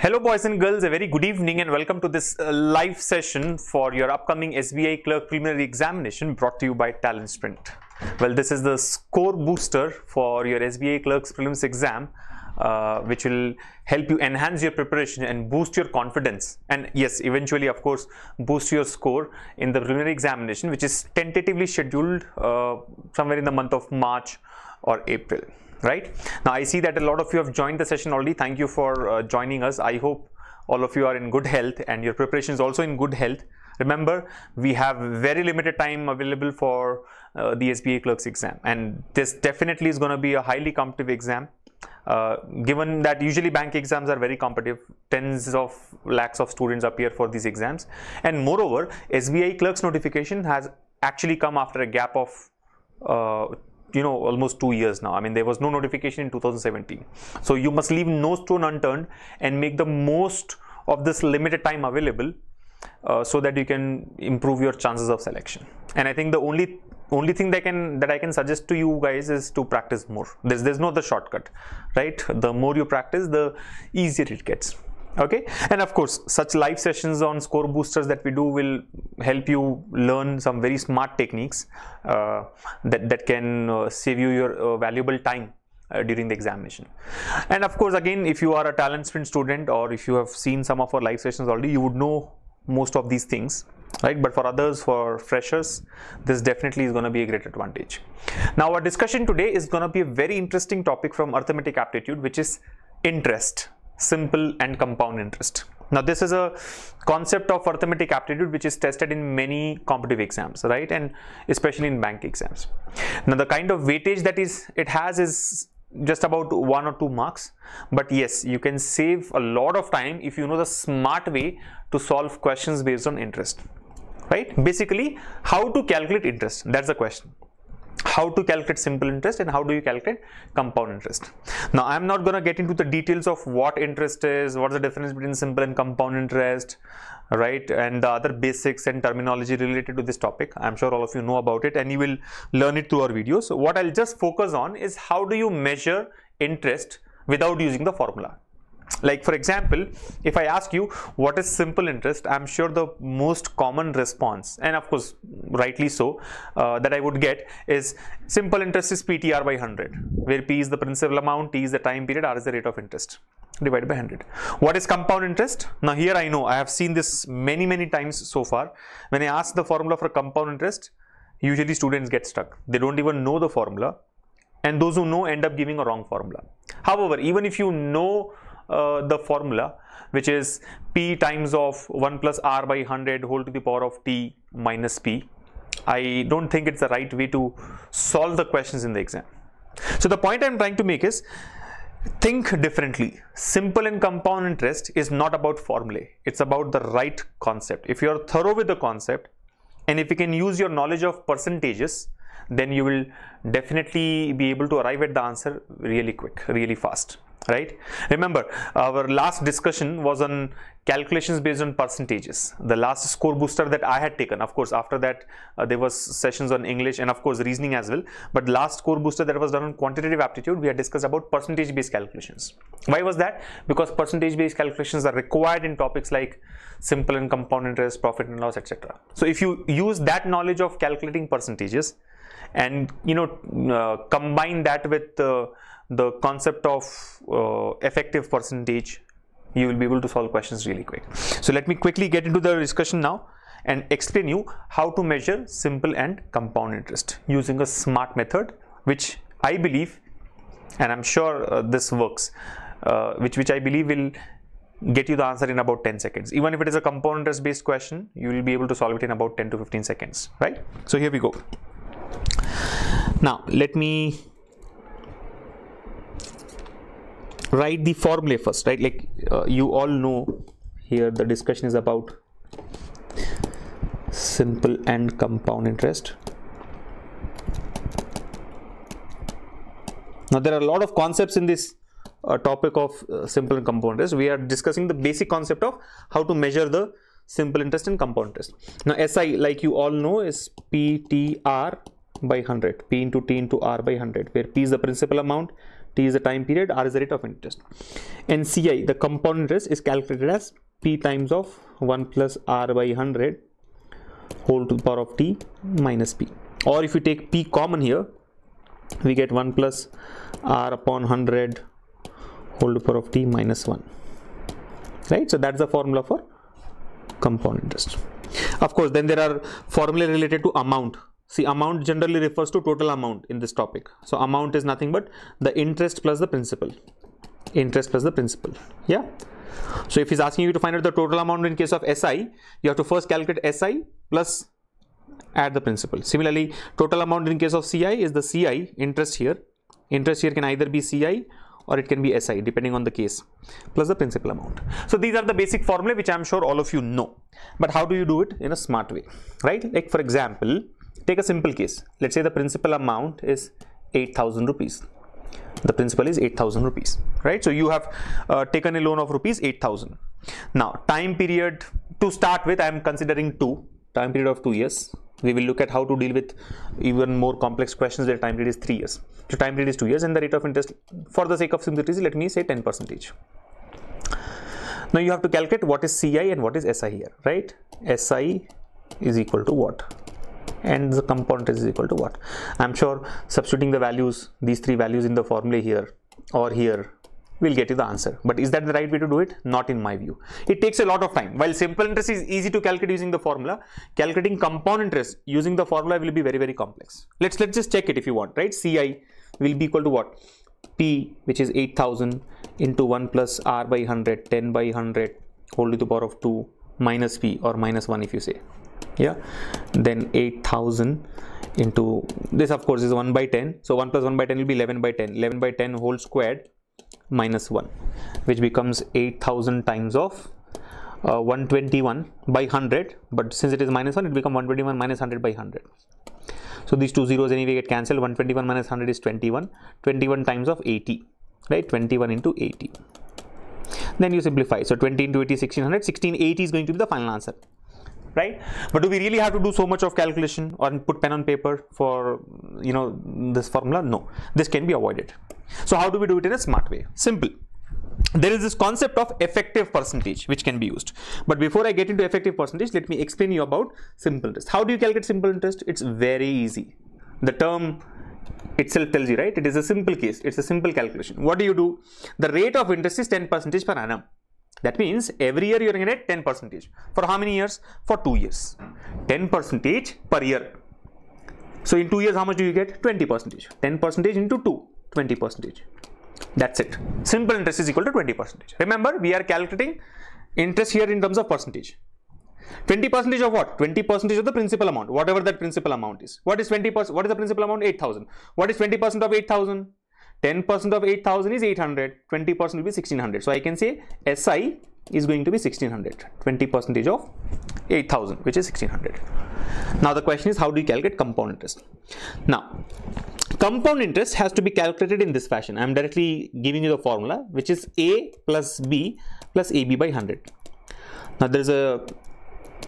Hello boys and girls, a very good evening and welcome to this live session for your upcoming SBI Clerk preliminary examination brought to you by TalentSprint. Well, this is the score booster for your SBI Clerk's prelims exam, which will help you enhance your preparation and boost your confidence, and yes, eventually of course boost your score in the preliminary examination, which is tentatively scheduled somewhere in the month of March or April. Right now, I see that a lot of you have joined the session already. Thank you for joining us. I hope all of you are in good health and your preparation is also in good health. Remember, we have very limited time available for the SBI Clerk's exam, and this definitely is going to be a highly competitive exam. Given that usually bank exams are very competitive, tens of lakhs of students appear for these exams, and moreover, SBI Clerk's notification has actually come after a gap of almost 2 years now. I mean, there was no notification in 2017. So you must leave no stone unturned and make the most of this limited time available so that you can improve your chances of selection. And I think the only thing that I can suggest to you guys is to practice more. There's no other shortcut, right? The more you practice, the easier it gets. Okay, and of course such live sessions on score boosters that we do will help you learn some very smart techniques that can save you your valuable time during the examination. And of course, again, if you are a TalentSprint student or if you have seen some of our live sessions already, you would know most of these things, right? But for others, for freshers, this definitely is going to be a great advantage. Now our discussion today is going to be a very interesting topic from arithmetic aptitude, which is interest. Simple and compound interest. Now this is a concept of arithmetic aptitude which is tested in many competitive exams, right, and especially in bank exams. Now the kind of weightage that it has is just about 1 or 2 marks, but yes, you can save a lot of time if you know the smart way to solve questions based on interest, right? Basically, how to calculate interest, that's the question. How to calculate simple interest and how do you calculate compound interest. Now I'm not going to get into the details of what interest is, what's the difference between simple and compound interest, right, and the other basics and terminology related to this topic. I'm sure all of you know about it and you will learn it through our videos. So what I'll just focus on is how do you measure interest without using the formula. Like for example, if I ask you what is simple interest, I'm sure the most common response, and of course rightly so, that I would get is simple interest is PTR by 100, where P is the principal amount, T is the time period, R is the rate of interest, divided by 100. What is compound interest? Now here I know I have seen this many times so far. When I ask the formula for compound interest, usually students get stuck. They don't even know the formula, and those who know end up giving a wrong formula. However, even if you know the formula, which is P times of 1 plus R by 100 whole to the power of T minus P, I don't think it's the right way to solve the questions in the exam. So the point I'm trying to make is, think differently. Simple and compound interest is not about formulae. It's about the right concept. If you're thorough with the concept and if you can use your knowledge of percentages, then you will definitely be able to arrive at the answer really quick, really fast. Right? Remember, our last discussion was on calculations based on percentages. The last score booster that I had taken, of course, after that there was sessions on English and of course reasoning as well. But last score booster that was done on quantitative aptitude, we had discussed about percentage based calculations. Why was that? Because percentage based calculations are required in topics like simple and compound interest, profit and loss, etc. So if you use that knowledge of calculating percentages and combine that with the concept of effective percentage, you will be able to solve questions really quick. So let me quickly get into the discussion now and explain you how to measure simple and compound interest using a smart method, which I believe, and I'm sure this works, which I believe will get you the answer in about 10 seconds. Even if it is a compound interest based question, you will be able to solve it in about 10 to 15 seconds, right? So here we go. Now let me write the formula first, right? Like you all know, here the discussion is about simple and compound interest. Now there are a lot of concepts in this topic of simple and compound interest. We are discussing the basic concept of how to measure the simple interest and compound interest. Now SI, like you all know, is PTR by 100, P into T into R by 100, where P is the principal amount, T is the time period, R is the rate of interest. And CI, the compound interest, is calculated as P times of 1 plus R by 100 whole to the power of T minus P. Or if you take P common here, we get 1 plus R upon 100 whole to the power of T minus 1. Right? So that's the formula for compound interest. Of course, then there are formulae related to amount. See, amount generally refers to total amount in this topic. So amount is nothing but the interest plus the principal. Interest plus the principal. Yeah. So if he's asking you to find out the total amount in case of SI, you have to first calculate SI plus add the principal. Similarly, total amount in case of CI is the CI, interest here. Interest here can either be CI or it can be SI depending on the case, plus the principal amount. So these are the basic formulae which I'm sure all of you know. But how do you do it in a smart way, right? Like for example, take a simple case. Let's say the principal amount is 8,000 rupees. The principal is 8,000 rupees, right? So you have taken a loan of rupees 8,000. Now, time period to start with, I am considering time period of 2 years. We will look at how to deal with even more complex questions where time period is 3 years. So time period is 2 years and the rate of interest, for the sake of simplicity, let me say 10%. Now you have to calculate what is CI and what is SI here, right? SI is equal to what? And the compound interest is equal to what? I'm sure substituting the values, these three values in the formula here or here, will get you the answer. But is that the right way to do it? Not in my view. It takes a lot of time. While simple interest is easy to calculate using the formula, calculating compound interest using the formula will be very, very complex. Let's just check it if you want, right? CI will be equal to what? P, which is 8,000 into 1 plus R by 100, 10 by 100 whole to the power of 2 minus P, or minus 1 if you say. Yeah, then 8,000 into this, of course, is 1 by 10. So 1 plus 1 by 10 will be 11 by 10. 11 by 10 whole squared minus 1, which becomes 8,000 times of 121 by 100. But since it is minus 1, it becomes 121 minus 100 by 100. So these two zeros anyway get cancelled. 121 minus 100 is 21. 21 times of 80, right? 21 into 80. Then you simplify. So 20 into 80 is 1600. 1680 is going to be the final answer. Right? But do we really have to do so much of calculation or put pen on paper for, you know, this formula? No, this can be avoided. So how do we do it in a smart way? Simple. There is this concept of effective percentage which can be used. But before I get into effective percentage, let me explain you about simple interest. How do you calculate simple interest? It's very easy. The term itself tells you, right? It is a simple case. It's a simple calculation. What do? The rate of interest is 10% per annum. That means every year you are going to get 10%. For how many years? For 2 years. 10% per year. So in 2 years, how much do you get? 20%. 10% into 2, 20%. That's it. Simple interest is equal to 20%. Remember, we are calculating interest here in terms of percentage. 20% of what? 20% of the principal amount, whatever that principal amount is. What is 20%? What is the principal amount? 8,000. What is 20% of 8,000? 10% of 8,000 is 800, 20% will be 1600. So I can say SI is going to be 1600, 20% of 8,000, which is 1600. Now the question is, how do you calculate compound interest? Now, compound interest has to be calculated in this fashion. I am directly giving you the formula, which is A plus B plus AB by 100. Now there's a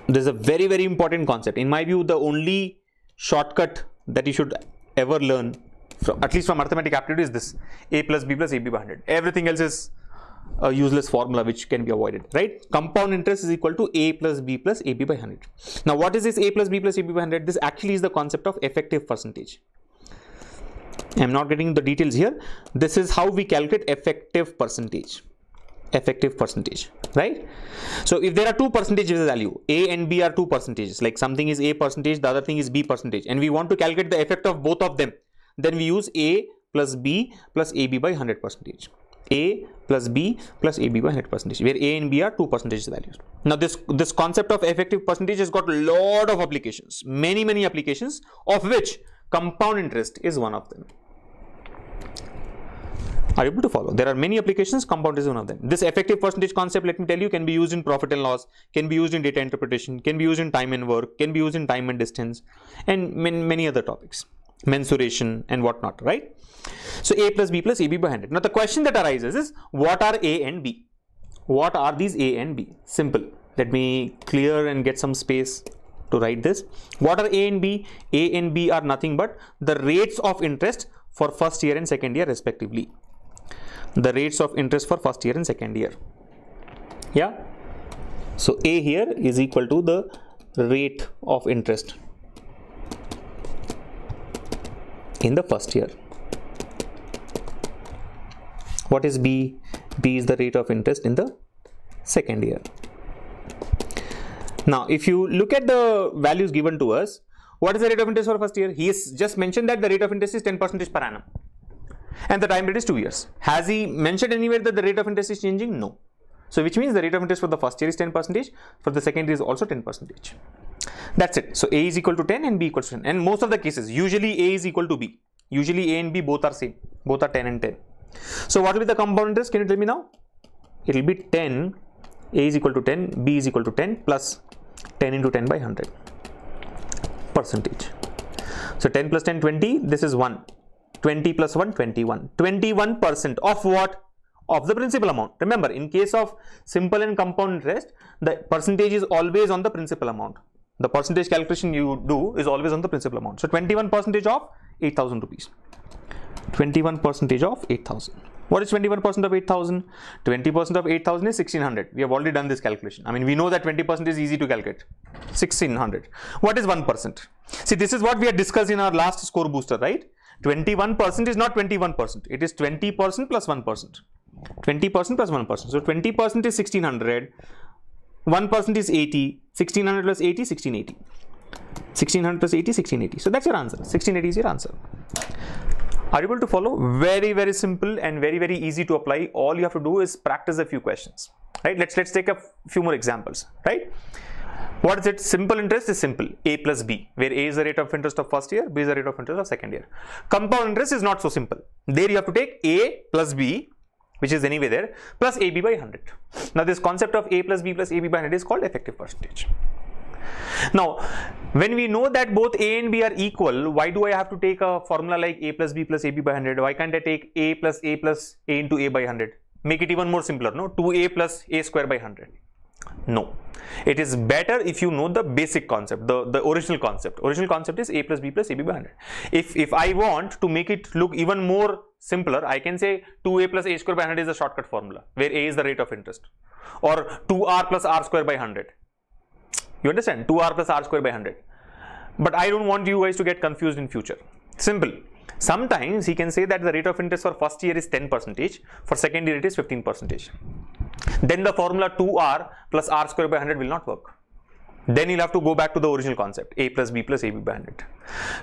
very, very important concept. In my view, the only shortcut that you should ever learn, at least from arithmetic aptitude, is this: A plus B plus AB by 100. Everything else is a useless formula which can be avoided, right? Compound interest is equal to A plus B plus AB by 100. Now what is this A plus B plus AB by 100? This actually is the concept of effective percentage. I'm not getting the details here. This is how we calculate effective percentage. Effective percentage, right? So if there are two percentages value, A and B are two percentages, like something is A percentage, the other thing is B percentage, and we want to calculate the effect of both of them, then we use A plus B plus AB by 100%. A plus B plus AB by 100%, where A and B are two percentage values. Now this concept of effective percentage has got a lot of applications, many applications, of which compound interest is one of them. Are you able to follow? There are many applications, compound is one of them. This effective percentage concept, let me tell you, can be used in profit and loss, can be used in data interpretation, can be used in time and work, can be used in time and distance, and many other topics, mensuration and whatnot, right? So A plus B plus AB by 100. Now the question that arises is, what are A and B? What are these A and B? Simple. Let me clear and get some space to write this. What are A and B? A and B are nothing but the rates of interest for first year and second year respectively. the rates of interest for first year and second year. Yeah. So A here is equal to the rate of interest in the first year. What is B? B is the rate of interest in the second year. Now, if you look at the values given to us, what is the rate of interest for first year? He has just mentioned that the rate of interest is 10% per annum and the time period is 2 years. Has he mentioned anywhere that the rate of interest is changing? No. So which means the rate of interest for the first year is 10%, for the second year is also 10%. That's it. So A is equal to 10 and B equals to 10. And most of the cases, usually A is equal to B. Usually A and B both are same. Both are 10 and 10. So what will be the compound interest? Can you tell me now? It will be 10. A is equal to 10. B is equal to 10 plus 10 into 10 by 100 percentage. So 10 plus 10, 20. This is 1. 20 plus 1, 21. 21% of what? Of the principal amount. Remember, in case of simple and compound interest, the percentage is always on the principal amount. The percentage calculation you do is always on the principal amount. So 21% of 8,000 rupees. 21% of 8,000. What is 21% of 8,000? 20% of 8,000 is 1,600. We have already done this calculation. I mean, we know that 20% is easy to calculate. 1,600. What is 1%? See, this is what we had discussed in our last score booster, right? 21% is not 21%. It is 20% plus 1%. 20% plus 1%. So 20% is 1,600. 1% is 80. 1,600 plus 80, 1,680. 1,600 plus 80, 1,680. So that's your answer. 1,680 is your answer. Are you able to follow? Very, very simple and very, very easy to apply. All you have to do is practice a few questions, right? Let's take a few more examples, right? What is it? Simple interest is simple. A plus B, where A is the rate of interest of first year, B is the rate of interest of second year. Compound interest is not so simple. There you have to take A plus B, which is anyway there, plus AB by 100. Now this concept of A plus B plus AB by 100 is called effective percentage. Now, when we know that both A and B are equal, why do I have to take a formula like A plus B plus AB by 100? Why can't I take A plus A into A by 100? Make it even more simpler, no? 2A plus A square by 100. No. It is better if you know the basic concept, the original concept. Original concept is A plus B plus AB by 100. If I want to make it look even more simpler, I can say 2A plus A square by 100 is a shortcut formula, where A is the rate of interest. Or 2R plus R square by 100. You understand? 2R plus R square by 100. But I don't want you guys to get confused in future. Simple. Sometimes he can say that the rate of interest for first year is 10%, for second year it is 15%. Then the formula 2R plus R square by 100 will not work. Then you'll have to go back to the original concept, A plus B plus AB by 100.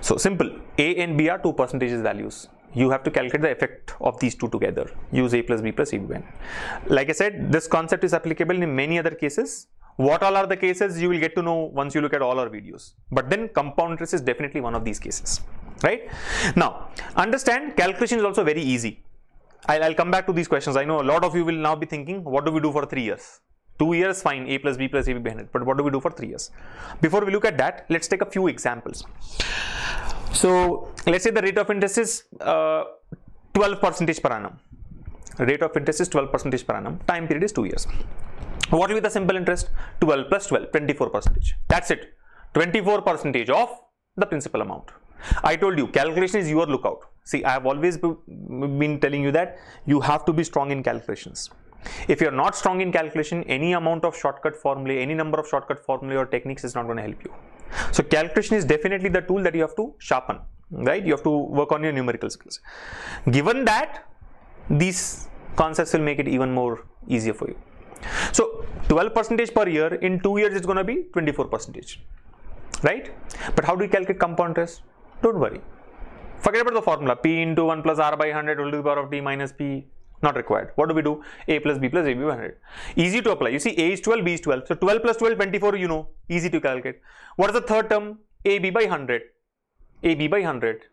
So simple, A and B are 2 percentage values. You have to calculate the effect of these two together. Use A plus B plus AB by 100. Like I said, this concept is applicable in many other cases. What all are the cases, you will get to know once you look at all our videos. But then compound interest is definitely one of these cases, right? Now, understand, calculation is also very easy. I'll come back to these questions. I know a lot of you will now be thinking, what do we do for 3 years? 2 years, fine, A plus B plus AB by 100. But what do we do for 3 years? Before we look at that, let's take a few examples. So, let's say the rate of interest is 12% per annum. Rate of interest is 12% per annum. Time period is 2 years. What will be the simple interest? 12 plus 12, 24%. That's it. 24% of the principal amount. I told you, calculation is your lookout. See, I have always been telling you that you have to be strong in calculations. If you're not strong in calculation, any amount of shortcut formula, any number of shortcut formula or techniques is not going to help you. So calculation is definitely the tool that you have to sharpen, right? You have to work on your numerical skills. Given that, these concepts will make it even more easier for you. So 12% per year, in 2 years it's going to be 24%, right? But how do you calculate compound interest? Don't worry. Forget about the formula. P into 1 plus R by 100 all to the power of T minus P. Not required. What do we do? A plus B plus AB by 100. Easy to apply. You see, A is 12, B is 12. So 12 plus 12, 24, you know. Easy to calculate. What is the third term? AB by 100. AB by 100.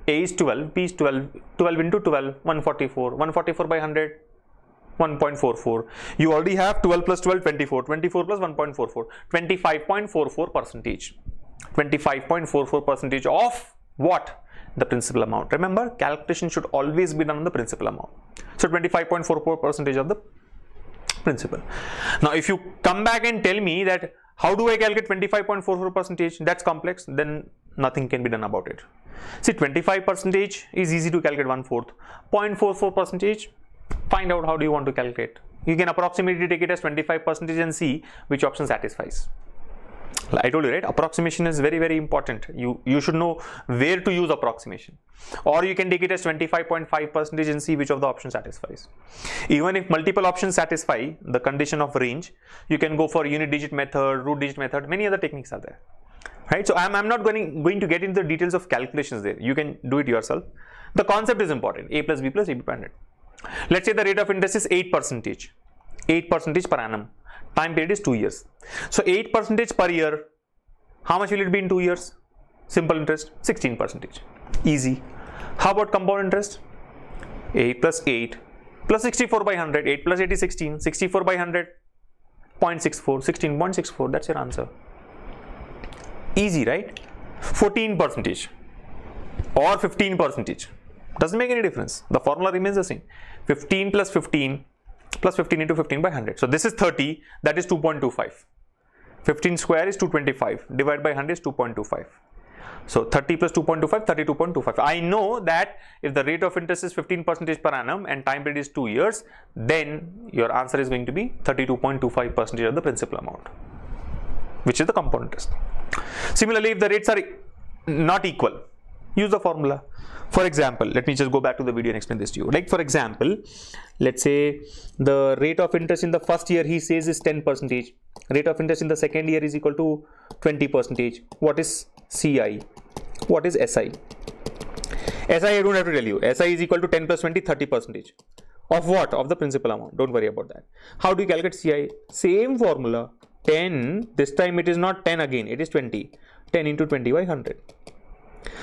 A is 12, B is 12. 12 into 12, 144. 144 by 100. 1.44. You already have 12 plus 12, 24. 24 plus 1.44. 25.44%. 25.44% of what? The principal amount. Remember, calculation should always be done on the principal amount. So 25.44% of the principal. Now, if you come back and tell me that how do I calculate 25.44%, that's complex, then nothing can be done about it. See, 25% is easy to calculate 1/4. 0.44%, Find out how do you want to calculate. You can approximately take it as 25% and see which option satisfies. I told you, right? Approximation is very, very important. You should know where to use approximation. Or you can take it as 25.5% and see which of the options satisfies. Even if multiple options satisfy the condition of range, you can go for unit digit method, root digit method, many other techniques are there. Right? So I'm not going to get into the details of calculations there. You can do it yourself. The concept is important. A plus B plus AB by 100. Let's say the rate of interest is 8%. 8% per annum. Time period is 2 years. So 8% per year, how much will it be in 2 years? Simple interest, 16%. Easy. How about compound interest? 8 plus 8 plus 64 by 100. 8 plus 8 is 16. 64 by 100, 0.64, 16.64. That's your answer. Easy, right? 14% or 15%. Doesn't make any difference. The formula remains the same. 15 plus 15 plus 15 into 15 by 100. So this is 30, that is 2.25. 15 square is 225, divided by 100 is 2.25. So 30 plus 2.25, 32.25. I know that if the rate of interest is 15% per annum and time period is 2 years, then your answer is going to be 32.25% of the principal amount, which is the compound interest. Similarly, if the rates are not equal, use the formula. For example, let me just go back to the video and explain this to you. Like for example, let's say the rate of interest in the first year he says is 10%. Rate of interest in the second year is equal to 20%. What is CI? What is SI? SI I don't have to tell you. SI is equal to 10 plus 20, 30%. Of what? Of the principal amount. Don't worry about that. How do you calculate CI? Same formula. 10. This time it is not 10 again. It is 20. 10 into 20 by 100.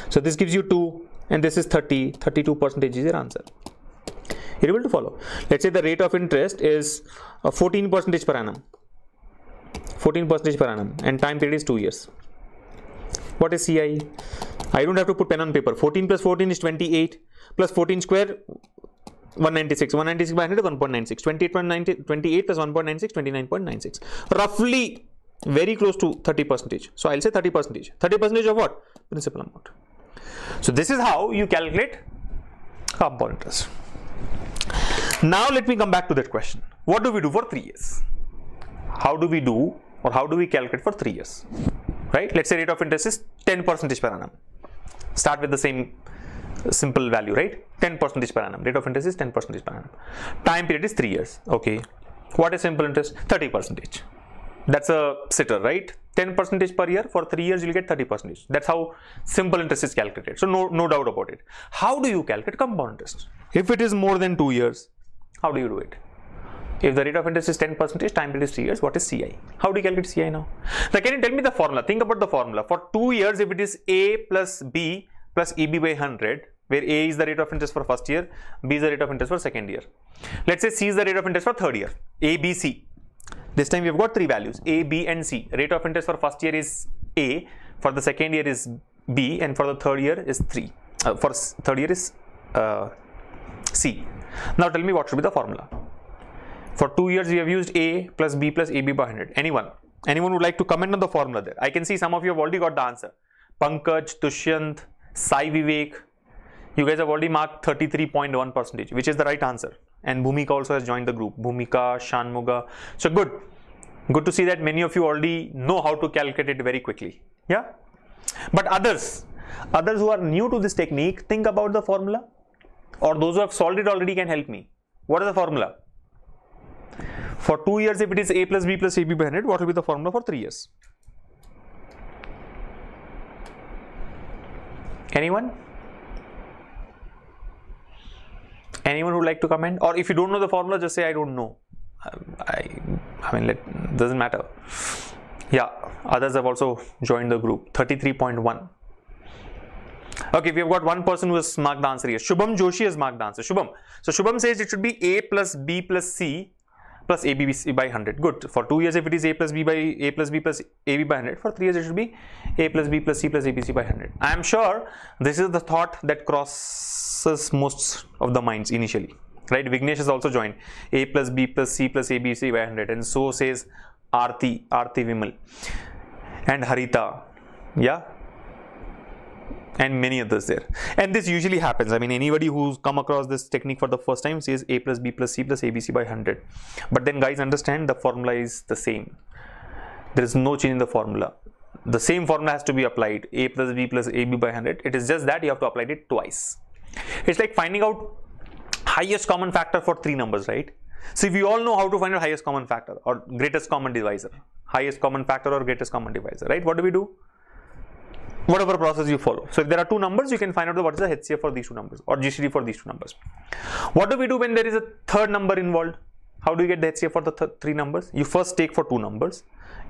So this gives you 2. And this is 30, 32% is your answer. You're able to follow. Let's say the rate of interest is 14% per annum. 14% per annum and time period is 2 years. What is CI? I don't have to put pen on paper. 14 plus 14 is 28 plus 14 square 196. 196 by 100 is 1.96. 28 plus 1.96, 29.96. Roughly very close to 30%. So I'll say 30%. 30% of what? Principal amount. So this is how you calculate compound interest. Now let me come back to that question. What do we do for 3 years? How do we do or how do we calculate for 3 years? Right? Let's say rate of interest is 10% per annum. Start with the same simple value, right? 10% per annum. Rate of interest is 10% per annum. Time period is 3 years. Okay. What is simple interest? 30%. That's a sitter, right? 10% per year for 3 years you'll get 30%. That's how simple interest is calculated. So no doubt about it. How do you calculate compound interest? If it is more than 2 years, how do you do it? If the rate of interest is 10%, time period is 3 years, what is CI? How do you calculate CI now? Now can you tell me the formula? Think about the formula. For 2 years, if it is A plus B plus EB by 100, where A is the rate of interest for first year, B is the rate of interest for second year. Let's say C is the rate of interest for third year. A, B, C. This time we have got 3 values, A, B and C. Rate of interest for first year is A, for the second year is B, and for the third year is 3. For third year is C. Now tell me what should be the formula. For 2 years we have used A plus B plus AB by 100. Anyone would like to comment on the formula there? I can see some of you have already got the answer. Pankaj, Tushyant, Sai Vivek, you guys have already marked 33.1%, which is the right answer. And Bhumika also has joined the group. Bhumika, Shanmuga. So good to see that many of you already know how to calculate it very quickly. Yeah. But others who are new to this technique, think about the formula, or those who have solved it already can help me. What is the formula? For 2 years, if it is A plus B plus AB by 100, what will be the formula for 3 years? Anyone? Anyone would like to comment? Or if you don't know the formula, just say I don't know. I mean, doesn't matter. Yeah, others have also joined the group. 33.1. Okay, we have got one person who has marked the answer here. Shubham Joshi has marked the answer. Shubham. So Shubham says it should be A plus B plus C plus AB by 100. Good. For 2 years, if it is A plus B plus AB by 100. For 3 years, it should be A plus B plus C plus ABC by 100. I am sure this is the thought that crosses most of the minds initially. Right? Vignesh has also joined. A plus B plus C plus ABC by 100. And so says Aarti Vimal. And Harita. Yeah. and many others there. And this usually happens. I mean, anybody who's come across this technique for the first time says a plus b plus c plus abc by 100. But then guys, understand the formula is the same. There is no change in the formula. The same formula has to be applied, a plus b plus ab by 100. It is just that you have to apply it twice. It's like finding out highest common factor for three numbers, right? So we all know how to find out highest common factor or greatest common divisor. Highest common factor or greatest common divisor, right? What do we do? Whatever process you follow. So if there are two numbers, you can find out what is the HCF for these two numbers or GCD for these two numbers. What do we do when there is a third number involved? How do you get the HCF for the three numbers? You first take for two numbers,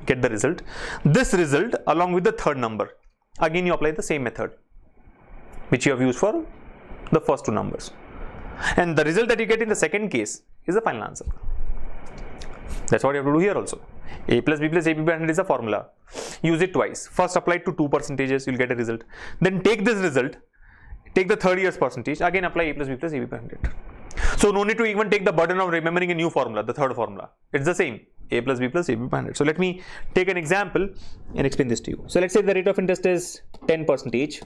get the result. This result along with the third number. Again, you apply the same method which you have used for the first two numbers. And the result that you get in the second case is the final answer. That's what you have to do here also. A plus b plus ab by 100 is a formula. Use it twice. First apply it to two percentages, you'll get a result. Then take this result, take the third year's percentage, again apply a plus b plus ab by 100. So no need to even take the burden of remembering a new formula, the third formula. It's the same, a plus b plus ab by 100. So let me take an example and explain this to you. So let's say the rate of interest is 10%.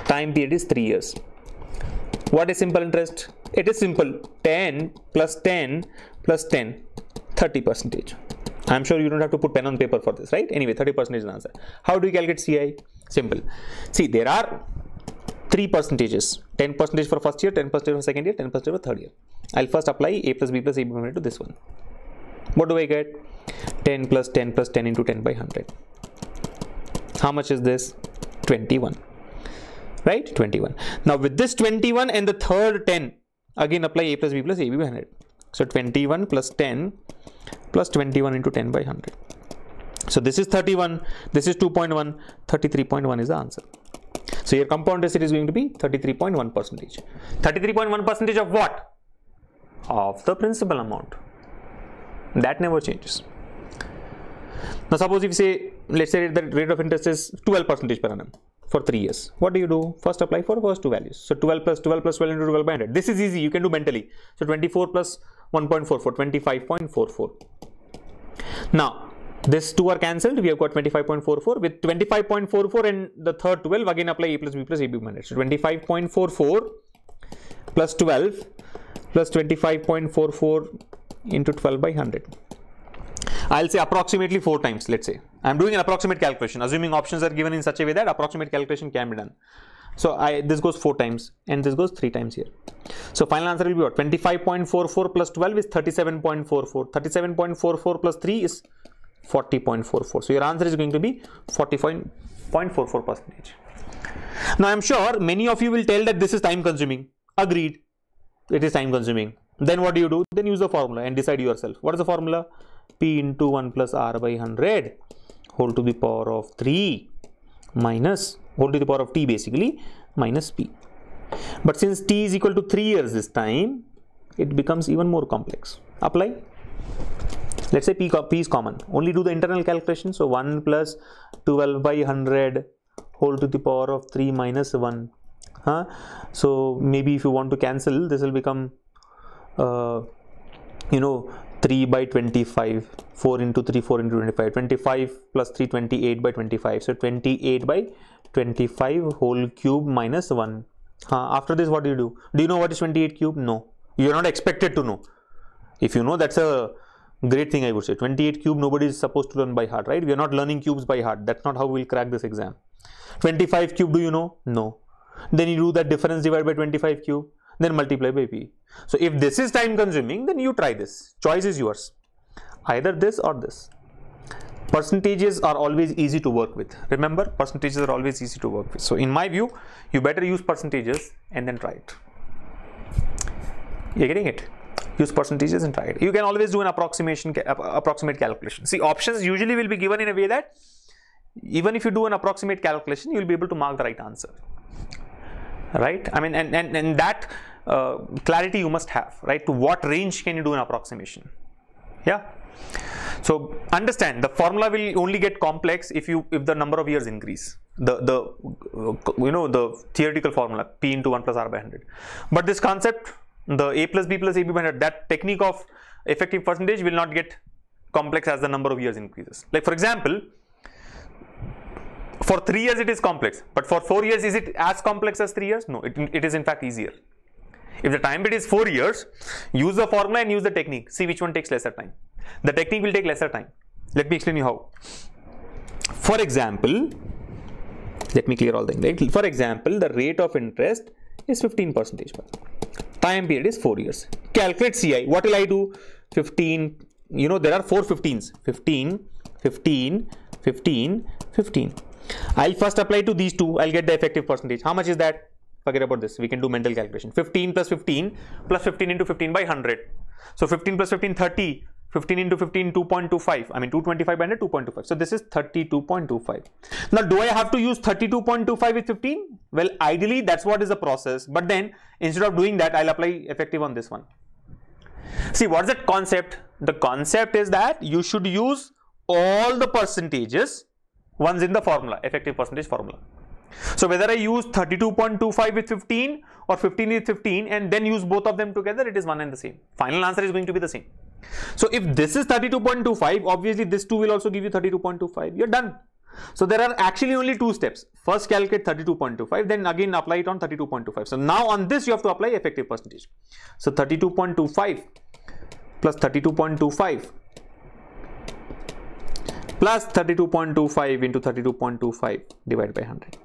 Time period is 3 years. What is simple interest? It is simple. 10 plus 10 plus 10, 30%. I'm sure you don't have to put pen on paper for this, right? Anyway, 30% is the answer. How do you calculate CI? Simple. See, there are three percentages. 10% for first year, 10% for second year, 10% for third year. I'll first apply a plus b plus ab by 100 to this one. What do I get? 10 plus 10 plus 10 into 10 by 100. How much is this? 21. Right? 21. Now with this 21 and the third 10, again apply a plus b plus ab by 100. So 21 plus 10 plus 21 into 10 by 100. So this is 31, this is 2.1, 33.1 is the answer. So your compound interest is going to be 33.1%. 33.1% of what? Of the principal amount. That never changes. Now suppose if you say, let's say the rate of interest is 12% per annum for 3 years. What do you do? First apply for first two values. So 12 plus 12 plus 12 into 12 by 100. This is easy, you can do mentally. So 24 plus 1.44, 25.44. Now these two are cancelled. We have got 25.44. With 25.44 and the third 12, again apply a plus b plus ab by 100. So 25.44 plus 12 plus 25.44 into 12 by 100. I'll say approximately 4 times, let's say. I'm doing an approximate calculation, assuming options are given in such a way that approximate calculation can be done. So this goes 4 times and this goes 3 times here. So final answer will be what? 25.44 plus 12 is 37.44. 37.44 plus 3 is 40.44. So your answer is going to be 40.44%. Now I'm sure many of you will tell that this is time consuming. Agreed. It is time consuming. Then what do? Then use the formula and decide yourself. What is the formula? P into 1 plus R by 100 whole to the power of 3 minus whole to the power of T basically minus P. But since T is equal to 3 years this time, it becomes even more complex. Apply. Let's say P is common. Only do the internal calculation. So 1 plus 12 by 100 whole to the power of 3 minus 1. So maybe if you want to cancel, this will become 3 by 25, 4 into 3, 4 into 25, 25 plus 3, 28 by 25. So 28 by 25 whole cube minus 1. After this, what do you do? Do you know what is 28 cube? No. You are not expected to know. If you know, that's a great thing, I would say. 28 cube, nobody is supposed to learn by heart, right? We are not learning cubes by heart. That's not how we will crack this exam. 25 cube, do you know? No. Then you do that difference divided by 25 cube. Then multiply by P. So if this is time consuming, then you try this. Choice is yours. Either this or this. Percentages are always easy to work with. Remember, percentages are always easy to work with. So in my view, you better use percentages and then try it. You're getting it? Use percentages and try it. You can always do an approximate calculation. See, options usually will be given in a way that even if you do an approximate calculation, you will be able to mark the right answer. Right? I mean, and that clarity you must have, right? To what range can you do an approximation? Yeah. So understand, the formula will only get complex if the number of years increase. The theoretical formula P into 1 plus R by 100. But this concept, the A plus B plus AB by 100, that technique of effective percentage will not get complex as the number of years increases. Like for example, For 3 years it is complex, but for 4 years is it as complex as 3 years? No, it is in fact easier. If the time period is 4 years, use the formula and use the technique. See which one takes lesser time. The technique will take lesser time. Let me explain you how. For example, let me clear all the things. Right? For example, the rate of interest is 15%. Time period is 4 years. Calculate CI. What will I do? 15. You know, there are 4 15s. 15, 15, 15, 15. I'll first apply to these two. I'll get the effective percentage. How much is that? Forget about this. We can do mental calculation. 15 plus 15 plus 15 into 15 by 100. So 15 plus 15, 30. 15 into 15, 2.25. I mean 225 by 100, 2.25. So this is 32.25. Now, do I have to use 32.25 with 15? Well, ideally, that's what is the process. But then, instead of doing that, I'll apply effective on this one. See, what's that concept? The concept is that you should use all the percentages once in the formula, effective percentage formula. So whether I use 32.25 with 15 or 15 with 15 and then use both of them together, it is one and the same. Final answer is going to be the same. So if this is 32.25, obviously this 2 will also give you 32.25. You're done. So there are actually only 2 steps. First calculate 32.25, then again apply it on 32.25. So now on this you have to apply effective percentage. So 32.25 plus 32.25 plus 32.25 into 32.25 divided by 100.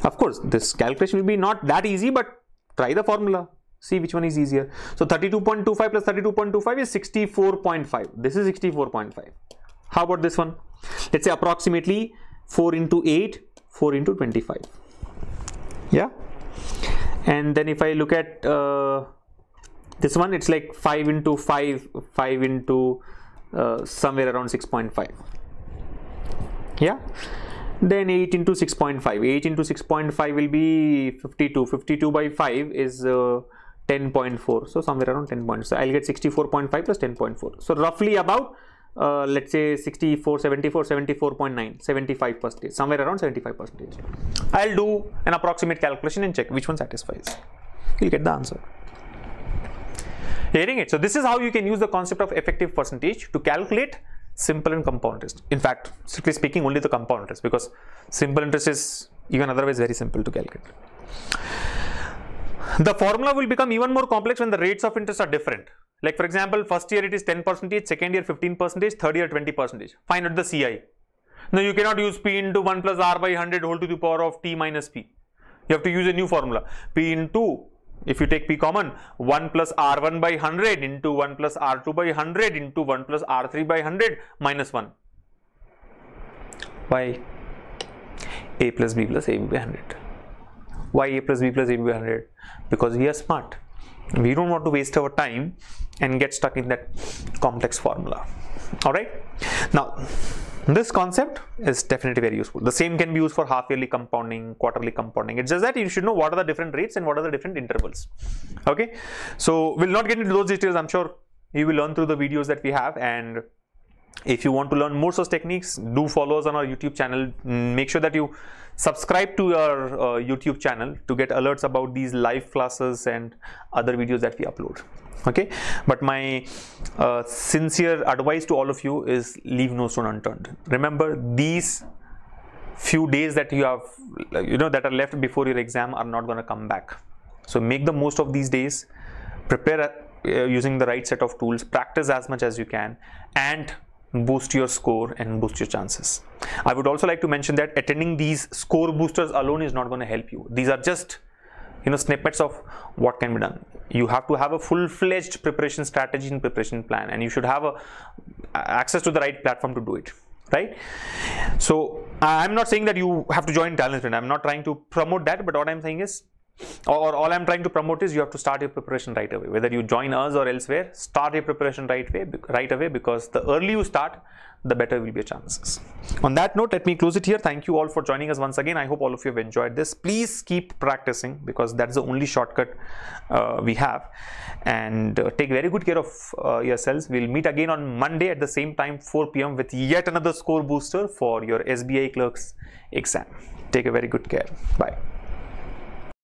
Of course, this calculation will be not that easy, but try the formula. See which one is easier. So 32.25 plus 32.25 is 64.5. This is 64.5. How about this one? Let's say approximately 4 into 8, 4 into 25. Yeah. And then if I look at this one, it's like 5 into 5, 5 into somewhere around 6.5. Yeah. Then 8 into 6.5. 8 into 6.5 will be 52. 52 by 5 is 10.4. So somewhere around 10. So I'll get 64.5 plus 10.4. So roughly about let's say 64, 74, 74.9, 75%, somewhere around 75%. I'll do an approximate calculation and check which one satisfies. You'll get the answer. Hearing it. So this is how you can use the concept of effective percentage to calculate simple and compound interest. In fact, strictly speaking, only the compound interest, because simple interest is even otherwise very simple to calculate. The formula will become even more complex when the rates of interest are different. Like for example, first year it is 10%, second year 15%, third year 20%. Find out the CI. Now you cannot use P into 1 plus R by 100 whole to the power of T minus P. You have to use a new formula. P into, if you take P common, 1 plus R1 by 100 into 1 plus R2 by 100 into 1 plus R3 by 100 minus 1. Why? A plus B plus AB by 100. Why A plus B plus AB by 100? Because we are smart. We don't want to waste our time and get stuck in that complex formula. Alright. Now, this concept is definitely very useful. The same can be used for half yearly compounding, quarterly compounding. It's just that you should know what are the different rates and what are the different intervals. Okay. So we'll not get into those details. I'm sure you will learn through the videos that we have. And if you want to learn more such techniques, do follow us on our YouTube channel. Make sure that you subscribe to our YouTube channel to get alerts about these live classes and other videos that we upload. Okay, but my sincere advice to all of you is leave no stone unturned. Remember, these few days that you have, that are left before your exam are not going to come back. So make the most of these days. Prepare using the right set of tools. Practice as much as you can, and boost your score and boost your chances. I would also like to mention that attending these score boosters alone is not going to help you. These are just snippets of what can be done. You have to have a full-fledged preparation strategy and preparation plan, and you should have access to the right platform to do it, right? So I'm not saying that you have to join TalentSprint. I'm not trying to promote that, but what I'm saying is, or all I'm trying to promote is, you have to start your preparation right away. Whether you join us or elsewhere, start your preparation right away, because the early you start, the better will be your chances. On that note, let me close it here. Thank you all for joining us once again. I hope all of you have enjoyed this. Please keep practicing, because that's the only shortcut we have. And take very good care of yourselves. We'll meet again on Monday at the same time, 4 p.m. with yet another score booster for your SBI Clerk's exam. Take a very good care. Bye.